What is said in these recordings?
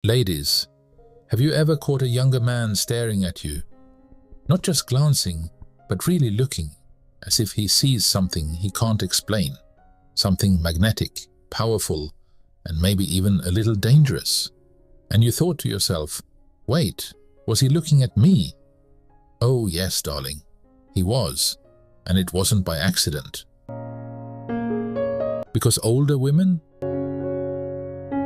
Ladies, have you ever caught a younger man staring at you? Not just glancing, but really looking, as if he sees something he can't explain, something magnetic, powerful, and maybe even a little dangerous. And you thought to yourself, wait, was he looking at me? Oh yes, darling, he was, and it wasn't by accident. Because older women,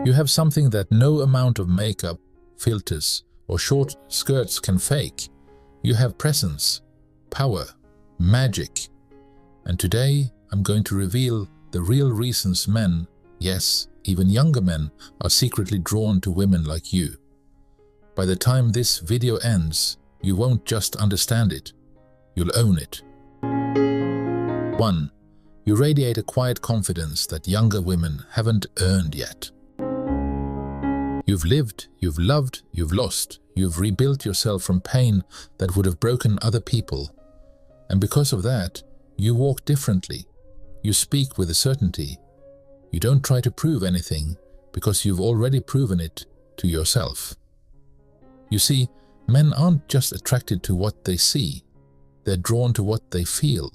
you have something that no amount of makeup, filters, or short skirts can fake. You have presence, power, magic. And today, I'm going to reveal the real reasons men, yes, even younger men, are secretly drawn to women like you. By the time this video ends, you won't just understand it, you'll own it. 1. You radiate a quiet confidence that younger women haven't earned yet. You've lived, you've loved, you've lost, you've rebuilt yourself from pain that would have broken other people. And because of that, you walk differently. You speak with a certainty. You don't try to prove anything because you've already proven it to yourself. You see, men aren't just attracted to what they see, they're drawn to what they feel.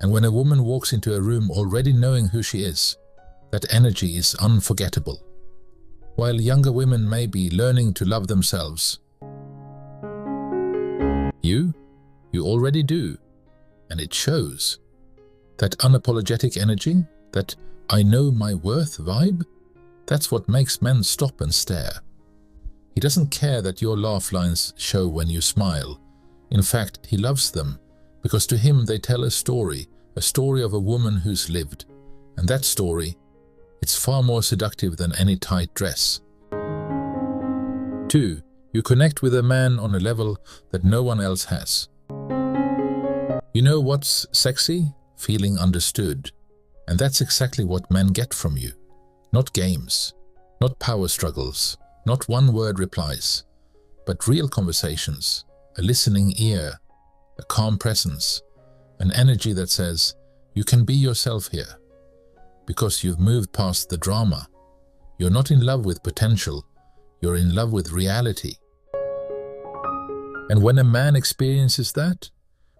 And when a woman walks into a room already knowing who she is, that energy is unforgettable. While younger women may be learning to love themselves, you already do, and it shows. That unapologetic energy, that I know my worth vibe, that's what makes men stop and stare. He doesn't care that your laugh lines show when you smile. In fact, he loves them, because to him they tell a story of a woman who's lived. And that story, it's far more seductive than any tight dress. 2. You connect with a man on a level that no one else has. You know what's sexy? Feeling understood. And that's exactly what men get from you. Not games, not power struggles, not one-word replies, but real conversations, a listening ear, a calm presence, an energy that says, you can be yourself here. Because you've moved past the drama. You're not in love with potential, you're in love with reality. And when a man experiences that,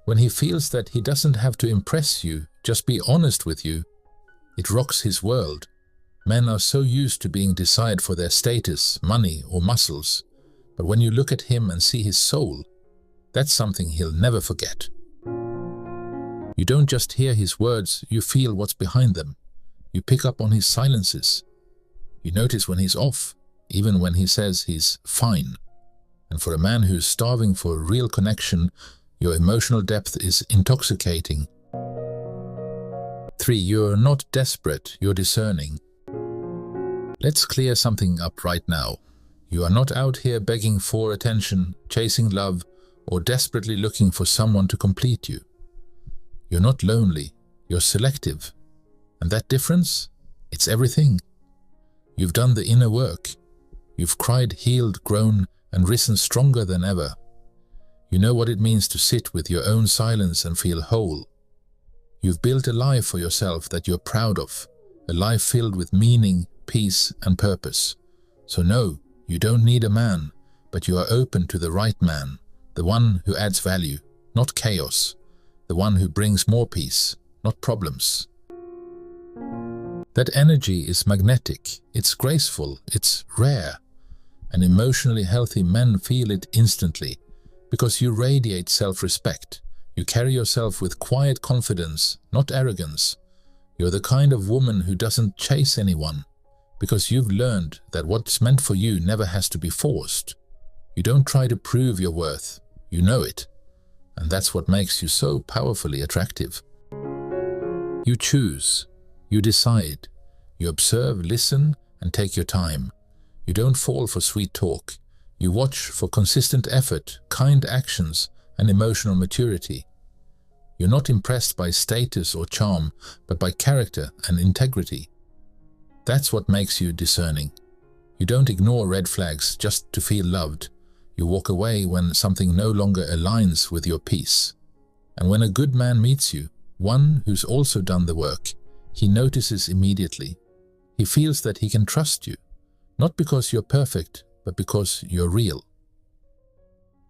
when he feels that he doesn't have to impress you, just be honest with you, it rocks his world. Men are so used to being desired for their status, money, or muscles, but when you look at him and see his soul, that's something he'll never forget. You don't just hear his words, you feel what's behind them. You pick up on his silences. You notice when he's off, even when he says he's fine. And for a man who's starving for a real connection, your emotional depth is intoxicating. 3. You're not desperate, you're discerning. Let's clear something up right now. You are not out here begging for attention, chasing love, or desperately looking for someone to complete you. You're not lonely, you're selective. And that difference, it's everything. You've done the inner work. You've cried, healed, grown, and risen stronger than ever. You know what it means to sit with your own silence and feel whole. You've built a life for yourself that you're proud of, a life filled with meaning, peace, and purpose. So no, you don't need a man, but you are open to the right man, the one who adds value, not chaos, the one who brings more peace, not problems. That energy is magnetic, it's graceful, it's rare, and emotionally healthy men feel it instantly because you radiate self-respect. You carry yourself with quiet confidence, not arrogance. You're the kind of woman who doesn't chase anyone because you've learned that what's meant for you never has to be forced. You don't try to prove your worth, you know it. And that's what makes you so powerfully attractive. You choose, you decide, you observe, listen, and take your time. You don't fall for sweet talk. You watch for consistent effort, kind actions, and emotional maturity. You're not impressed by status or charm, but by character and integrity. That's what makes you discerning. You don't ignore red flags just to feel loved. You walk away when something no longer aligns with your peace. And when a good man meets you, one who's also done the work, he notices immediately. He feels that he can trust you, not because you're perfect, but because you're real.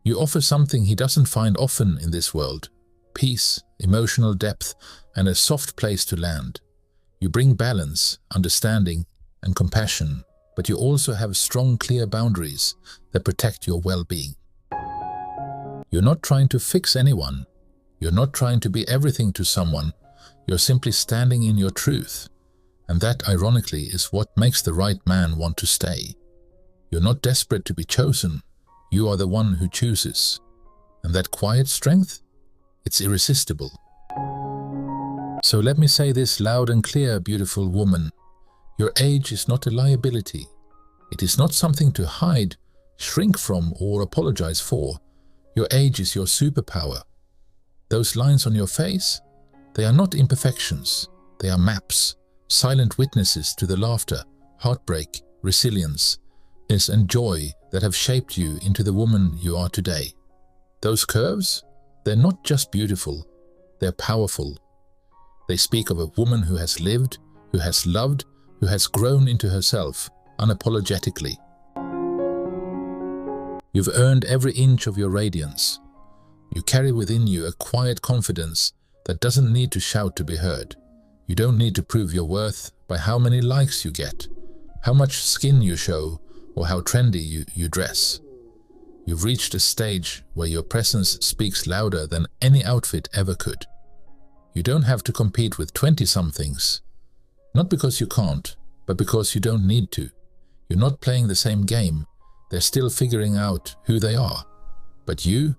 You offer something he doesn't find often in this world: peace, emotional depth, and a soft place to land. You bring balance, understanding, and compassion, but you also have strong, clear boundaries that protect your well-being. You're not trying to fix anyone. You're not trying to be everything to someone. You're simply standing in your truth. And that, ironically, is what makes the right man want to stay. You're not desperate to be chosen. You are the one who chooses. And that quiet strength? It's irresistible. So let me say this loud and clear, beautiful woman. Your age is not a liability. It is not something to hide, shrink from, or apologize for. Your age is your superpower. Those lines on your face, they are not imperfections. They are maps, silent witnesses to the laughter, heartbreak, resilience, and joy that have shaped you into the woman you are today. Those curves, they're not just beautiful, they're powerful. They speak of a woman who has lived, who has loved, who has grown into herself unapologetically. You've earned every inch of your radiance. You carry within you a quiet confidence that doesn't need to shout to be heard. You don't need to prove your worth by how many likes you get, how much skin you show, or how trendy you dress. You've reached a stage where your presence speaks louder than any outfit ever could. You don't have to compete with 20-somethings. Not because you can't, but because you don't need to. You're not playing the same game. They're still figuring out who they are. But you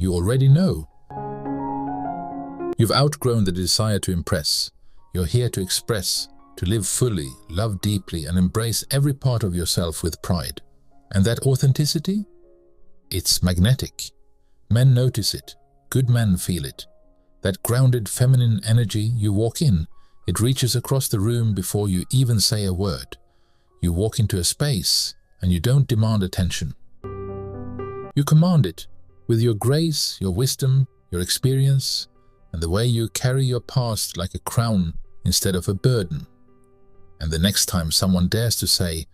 already know. You've outgrown the desire to impress. You're here to express, to live fully, love deeply, and embrace every part of yourself with pride. And that authenticity? It's magnetic. Men notice it. Good men feel it. That grounded feminine energy you walk in, it reaches across the room before you even say a word. You walk into a space and you don't demand attention. You command it with your grace, your wisdom, your experience, and the way you carry your past like a crown instead of a burden. And the next time someone dares to say,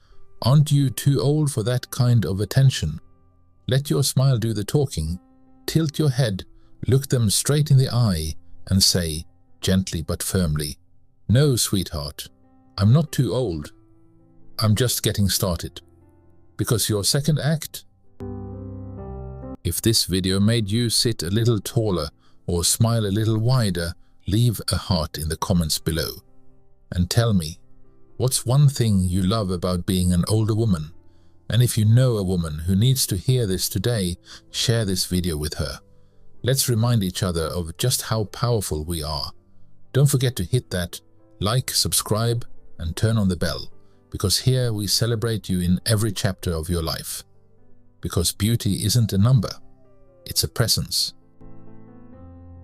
"Aren't you too old for that kind of attention?" let your smile do the talking. Tilt your head, look them straight in the eye, and say, gently but firmly, "No, sweetheart, I'm not too old. I'm just getting started." Because your second act? If this video made you sit a little taller or smile a little wider, leave a heart in the comments below. And tell me, what's one thing you love about being an older woman? And if you know a woman who needs to hear this today, share this video with her. Let's remind each other of just how powerful we are. Don't forget to hit that like, subscribe, and turn on the bell, because here we celebrate you in every chapter of your life. Because beauty isn't a number, it's a presence.